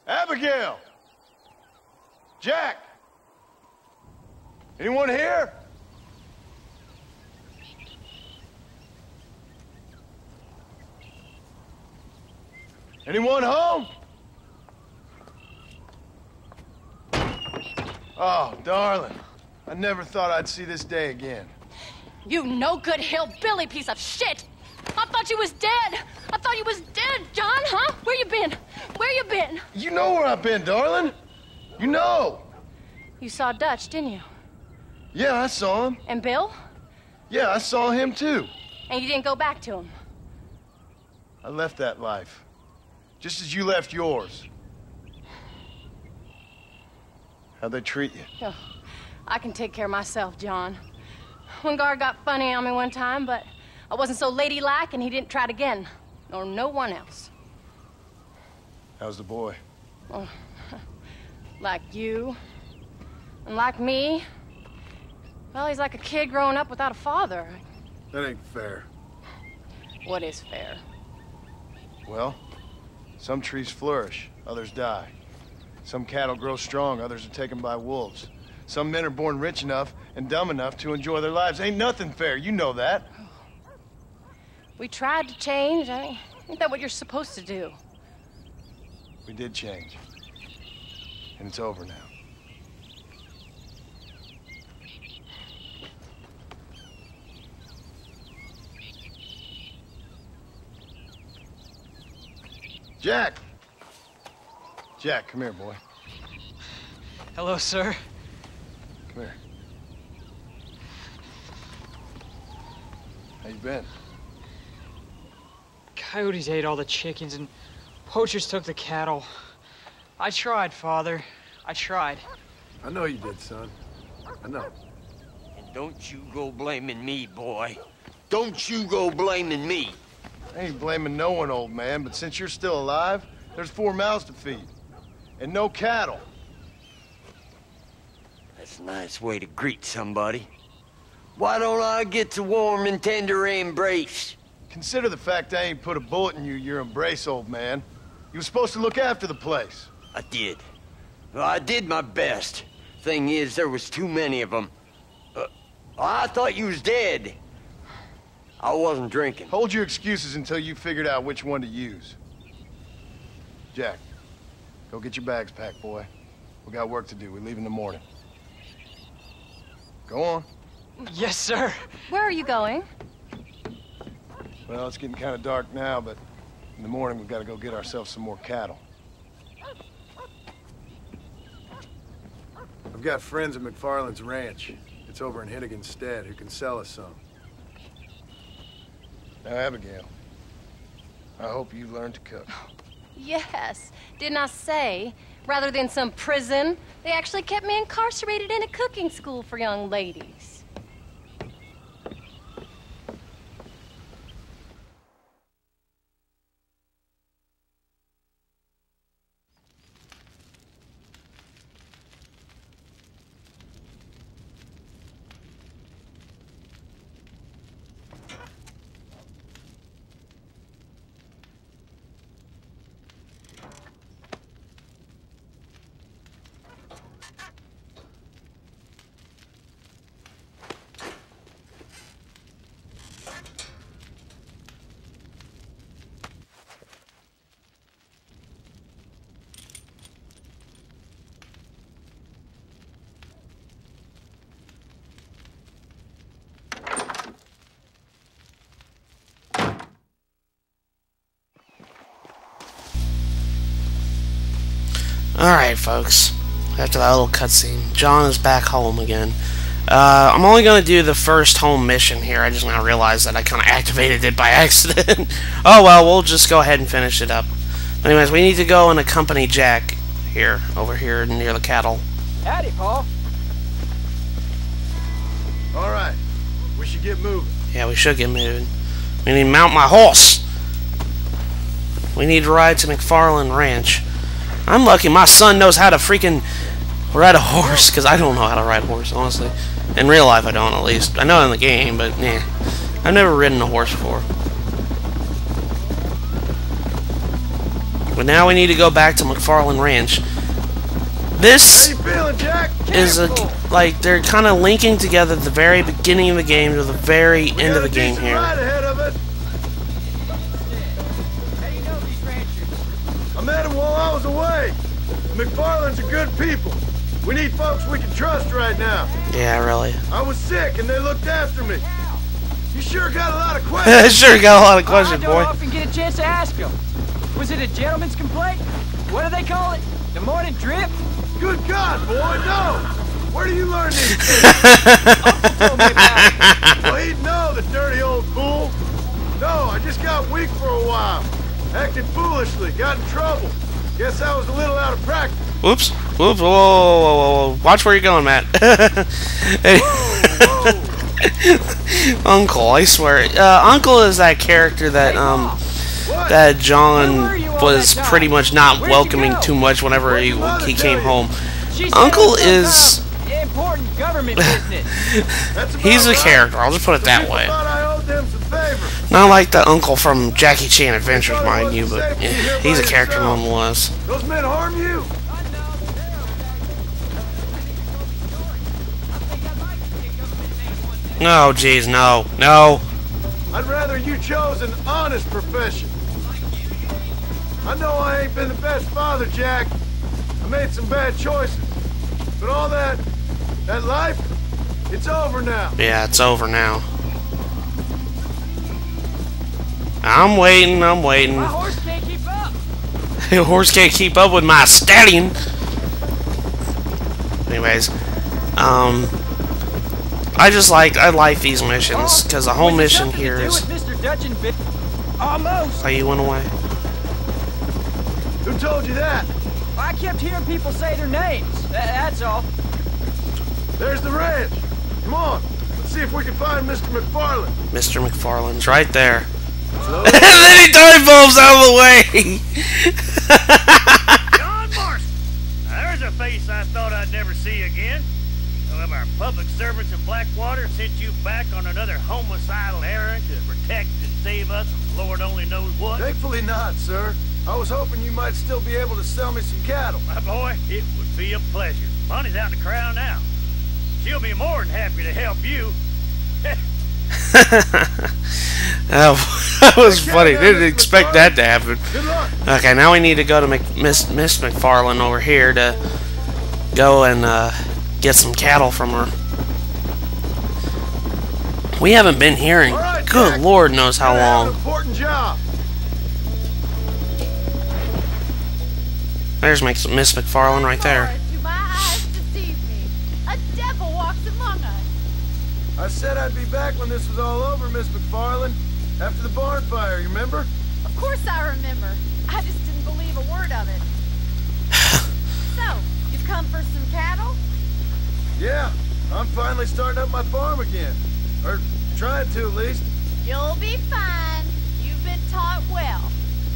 Abigail! Jack! Anyone here? Anyone home? Oh, darling. I never thought I'd see this day again. You no-good hillbilly piece of shit! I thought you was dead! I thought you was dead, John, huh? Where you been? Where you been? You know where I've been, darling. You know. You saw Dutch, didn't you? Yeah, I saw him. And Bill? Yeah, I saw him too. And you didn't go back to him? I left that life. Just as you left yours. How'd they treat you? Oh, I can take care of myself, John. One guard got funny on me one time, but I wasn't so ladylike and he didn't try it again. Nor no one else. How's the boy? Oh, like you. And like me. Well, he's like a kid growing up without a father. That ain't fair. What is fair? Well, some trees flourish, others die. Some cattle grow strong, others are taken by wolves. Some men are born rich enough and dumb enough to enjoy their lives. Ain't nothing fair, you know that. We tried to change. Ain't that what you're supposed to do? We did change. And it's over now. Jack! Jack, come here, boy. Hello, sir. Come here. How you been? Coyotes ate all the chickens and poachers took the cattle. I tried, Father. I tried. I know you did, son. I know. And don't you go blaming me, boy. Don't you go blaming me. I ain't blaming no one, old man, but since you're still alive, there's 4 mouths to feed. And no cattle. That's a nice way to greet somebody. Why don't I get a warm and tender embrace? Consider the fact I ain't put a bullet in your embrace, old man. You were supposed to look after the place. I did. Well, I did my best. Thing is, there was too many of them. I thought you was dead. I wasn't drinking. Hold your excuses until you figured out which one to use. Jack, go get your bags packed, boy. We got work to do. We leave in the morning. Go on. Yes, sir. Where are you going? Well, it's getting kind of dark now, but in the morning we've got to go get ourselves some more cattle. I've got friends at McFarland's ranch. It's over in Hennigan's stead who can sell us some. Now, Abigail, I hope you learned to cook. Yes. Didn't I say, rather than some prison, they actually kept me incarcerated in a cooking school for young ladies. Alright, folks. After that little cutscene, John is back home again. I'm only going to do the first home mission here. I just now realized that I kind of activated it by accident. Oh well, we'll just go ahead and finish it up. Anyways, we need to go and accompany Jack here, over here near the cattle. Howdy, Paul. All right, we should get moving. Yeah, we should get moving. We need to mount my horse. We need to ride to McFarland Ranch. I'm lucky my son knows how to freaking ride a horse, because I don't know how to ride a horse, honestly. In real life, I don't, at least. I know in the game, but, nah. I've never ridden a horse before. But now we need to go back to McFarland Ranch. This How you feeling, Jack? is like they're kind of linking together the very beginning of the game to the very end of the game here. Right ahead of us. I met him while I was away. McFarland's are good people. We need folks we can trust right now. Yeah, really. I was sick and they looked after me. You sure got a lot of questions. Sure got a lot of questions, I don't boy. often get a chance to ask them. Was it a gentleman's complaint? What do they call it? The morning drip? Good God, boy, no! Where do you learn these things? Uncle told me about it. Well, he'd know, the dirty old fool. No, I just got weak for a while. Acted foolishly, got in trouble. Guess I was a little out of practice. Whoops. Whoops. Whoa, whoa, whoa, whoa. Watch where you're going, Matt. Whoa. Uncle, I swear. Uncle is that character that, What? that John was pretty much not welcoming too much whenever he came home. She said Uncle it was some is... kind of important government business. That's He's a about right. character, I'll just put it The that people way. thought I owed them some favor. Not like the uncle from Jackie Chan Adventures, mind you, but yeah, he's a character nonetheless. Those men harm you? No, jeez, no. No. I'd rather you chose an honest profession. I know I ain't been the best father, Jack. I made some bad choices. But all that life, it's over now. Yeah, it's over now. I'm waiting, I'm waiting. My horse can't keep up. The horse can't keep up with my stallion. Anyways, I like these missions because the whole Was it mission something here to do is. with Mr. Dutch and Bill? Almost. Oh, you went away. Who told you that? I kept hearing people say their names. That's all. There's the ranch. Come on. Let's see if we can find Mr. McFarland. Mr. McFarland's right there. Slow. And then he dive bombs out of the way. John Marston. Now, there's a face I thought I'd never see again. Some of our public servants in Blackwater sent you back on another homicidal errand to protect and save us from Lord only knows what. Thankfully not, sir. I was hoping you might still be able to sell me some cattle. My boy, it would be a pleasure. Bonnie's out in the crowd now. She'll be more than happy to help you. That was funny. Didn't expect that to happen. Good luck. Okay, now we need to go to Miss McFarland over here to go and get some cattle from her. We haven't been here in All right, good Jack. Lord knows how I have an long. important job. There's Miss McFarland right there. To my eyes deceive me. A devil walks among us. I said I'd be back when this was all over, Miss McFarland. After the barn fire, you remember? Of course I remember. I just didn't believe a word of it. So, you've come for some cattle? Yeah, I'm finally starting up my farm again. Or trying to, at least. You'll be fine. You've been taught well.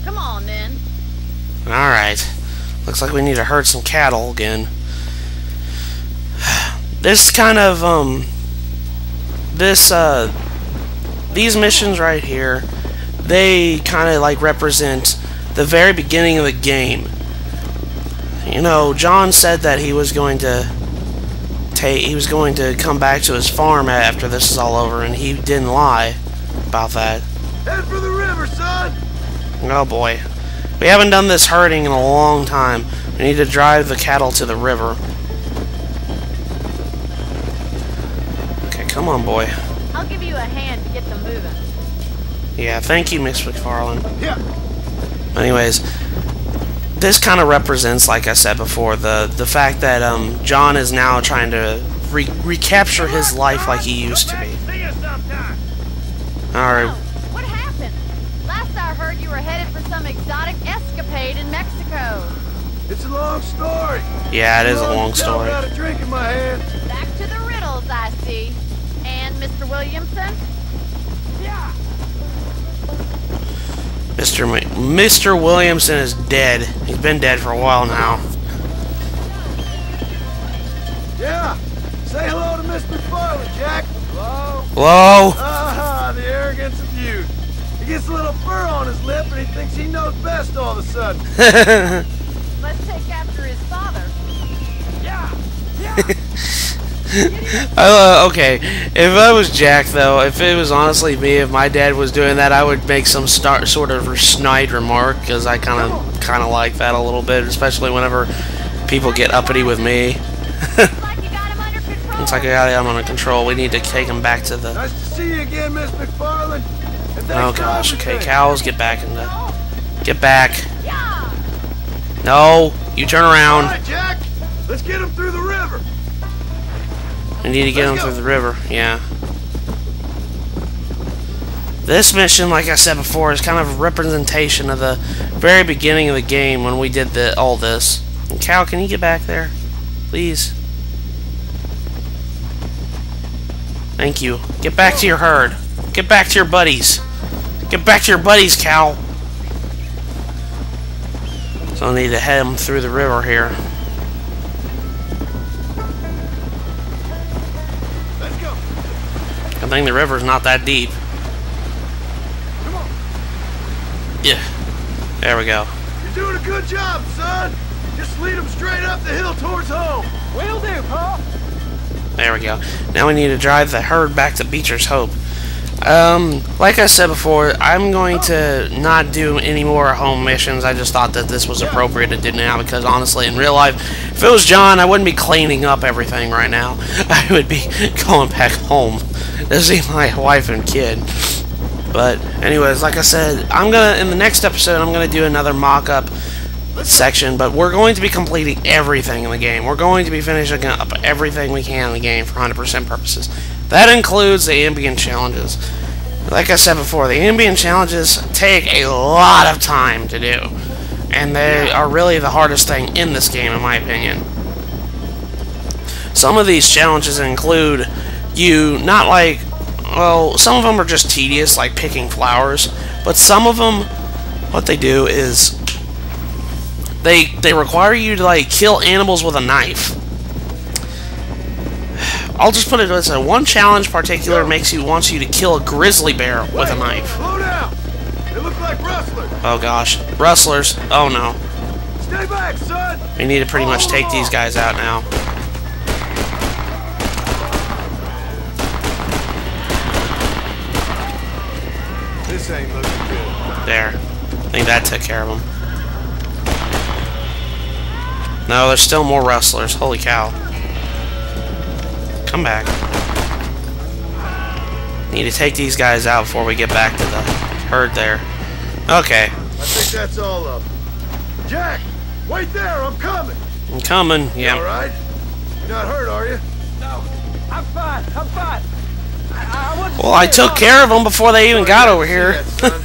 Come on, then. Alright. Looks like we need to herd some cattle again. This kind of, these missions right here, they kind of like represent the very beginning of the game. You know, John said that he was going to come back to his farm after this is all over, and he didn't lie about that. Head for the river, son! Oh boy. We haven't done this herding in a long time. We need to drive the cattle to the river. Okay, come on, boy. I'll give you a hand to get them moving. Yeah, thank you, Miss McFarland. Yeah. Anyways, this kind of represents, like I said before, the fact that John is now trying to recapture his life like he used to be. See you sometime. Alright. Oh, what happened? Last I heard you were headed for some exotic escapade in Mexico. It's a long story. Yeah, it is a long I've story. got a drink in my hand. Back to the riddles, I see. And Mr. Williamson? Yeah. Mr. Williamson is dead. He's been dead for a while now. Yeah. Say hello to Miss McFarland, Jack. Hello. Hello? Ah, the arrogance of youth. He gets a little fur on his lip and he thinks he knows best all of a sudden. Let's take after his father. Yeah! Okay, if I was Jack, though, if it was honestly me, if my dad was doing that, I would make some sort of snide remark, because I kind of like that a little bit, especially whenever people get uppity with me. Like you got him under control. Looks like I got him under control. We need to take him back to the... Nice to see you again, Miss McFarland. Oh gosh, okay, cows, get back in the... Get back. Yeah. No, you turn around. All right, Jack. Let's get him through the river. We need to get him through the river, yeah. This mission, like I said before, is kind of a representation of the very beginning of the game when we did all this. And Cal, can you get back there? Please. Thank you. Get back to your herd. Get back to your buddies. Get back to your buddies, Cal. So I need to head him through the river here. Let's go. I think the river's not that deep. Come on. Yeah. There we go. You're doing a good job, son. Just lead him straight up the hill towards home. Will do, Pa. There we go. Now we need to drive the herd back to Beecher's Hope. Like I said before, I'm going to not do any more home missions. I just thought that this was appropriate to do now because honestly, in real life, if it was John, I wouldn't be cleaning up everything right now. I would be going back home to see my wife and kid. But anyways, like I said, in the next episode, I'm gonna do another mock-up section, but we're going to be completing everything in the game. We're going to be finishing up everything we can in the game for 100% purposes. That includes the ambient challenges. Like I said before, the ambient challenges take a lot of time to do, and they are really the hardest thing in this game, in my opinion. Some of these challenges include you not like, well, some of them are just tedious, like picking flowers, but some of them, what they do is they require you to like kill animals with a knife. I'll just put it this way: one challenge in particular wants you to kill a grizzly bear with a knife. Slow down. They look like rustlers. Oh gosh, rustlers! Oh no, Stay back, son. we need to pretty much take these guys out now. This ain't looking good. There, I think that took care of them. No, there's still more rustlers. Holy cow! Come back. Need to take these guys out before we get back to the herd there. Okay. I think that's all of them. Jack, wait there. I'm coming. I'm coming. All Yeah. right. You're not hurt, are you? No, I'm fine. I'm fine. I wasn't Well, I scared, took care of them before they even got over here. See that, son.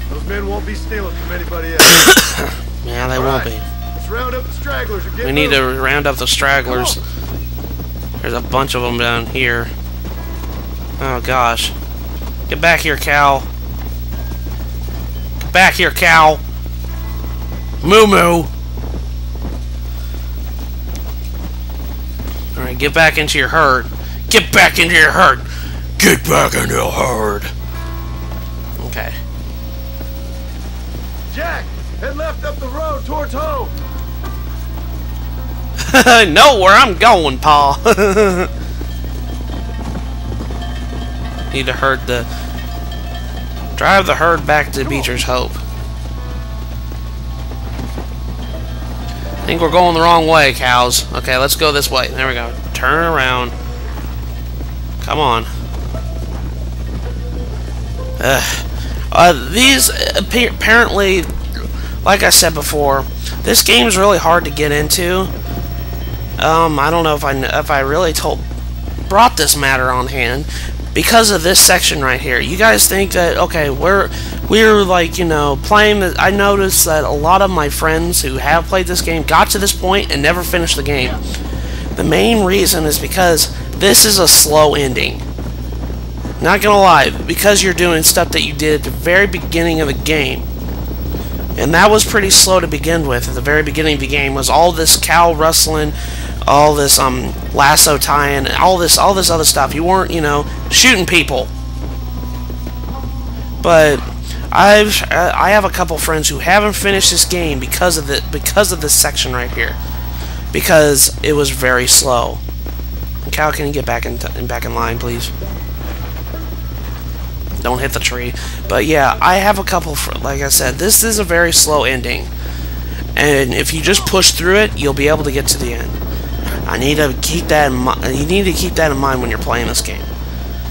Those men won't be stealing from anybody else. Yeah, they All won't right. be. Let's round up the stragglers and get We need to moving. round up the stragglers. There's a bunch of them down here. Oh gosh. Get back here, cow. Get back here, cow. Moo moo. Alright, get back into your herd. Get back into your herd. Get back into your herd. Okay. Jack, head left up the road towards home. Know where I'm going, Pa. Need to drive the herd back to Beecher's Hope. I think we're going the wrong way, cows. Okay, let's go this way. There we go. Turn around. Come on. These apparently, like I said before, this game is really hard to get into. I don't know if I really brought this matter on hand because of this section right here. You guys think that okay, we're like, you know, playing the, I noticed that a lot of my friends who have played this game got to this point and never finished the game. The main reason is because this is a slow ending. Not gonna lie, because you're doing stuff that you did at the very beginning of the game. And that was pretty slow to begin with. At the very beginning of the game was all this cow rustling, all this lasso tying, all this other stuff. You weren't, you know, shooting people. But I have a couple friends who haven't finished this game because of this section right here, because it was very slow. Cal, can you get back in line, please? Don't hit the tree. But yeah, I have a couple. Like I said, this is a very slow ending, and if you just push through it, you'll be able to get to the end. I need to keep that in mind. You need to keep that in mind when you're playing this game,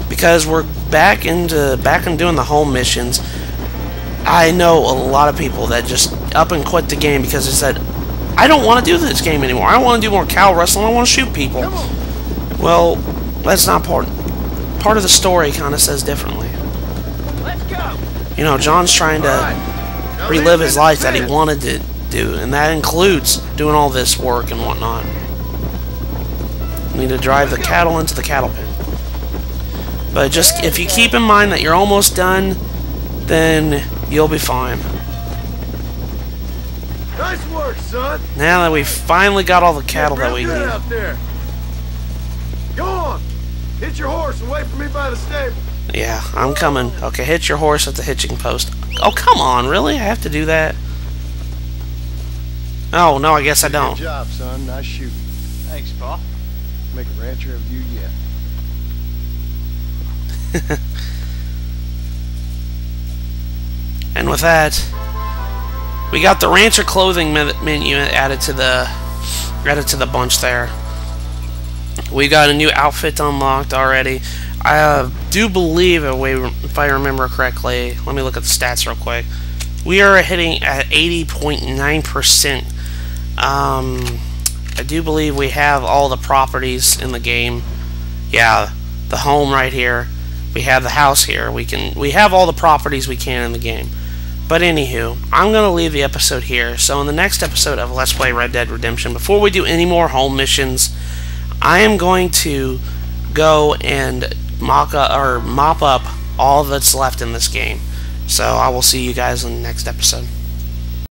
because we're back in doing the home missions. I know a lot of people that just up and quit the game because they said, I don't want to do this game anymore. I don't want to do more cow wrestling. I want to shoot people. Well, that's not part of the story. Kind of says differently. Let's go. You know, John's trying to relive his life that he wanted to do, and that includes doing all this work and whatnot. You need to drive the cattle into the cattle pen. But just if you keep in mind that you're almost done, then you'll be fine. Nice work, son. Now that we've finally got all the cattle that we need. Out there. Go on. Hit your horse and wait for me by the stable. Yeah, I'm coming. Okay, hit your horse at the hitching post. Oh, come on, really? I have to do that? Oh, no, I guess I don't. Good job, son. Nice shooting. Thanks, Pa. Make a rancher of you yet. And with that, we got the rancher clothing menu added to the bunch there. We got a new outfit unlocked already. I do believe, if I remember correctly, let me look at the stats real quick. We are hitting at 80.9%. I do believe we have all the properties in the game. Yeah, the home right here. We have the house here. We have all the properties we can in the game. But anywho, I'm going to leave the episode here. So in the next episode of Let's Play Red Dead Redemption, before we do any more home missions, I am going to go and mop up all that's left in this game. So I will see you guys in the next episode.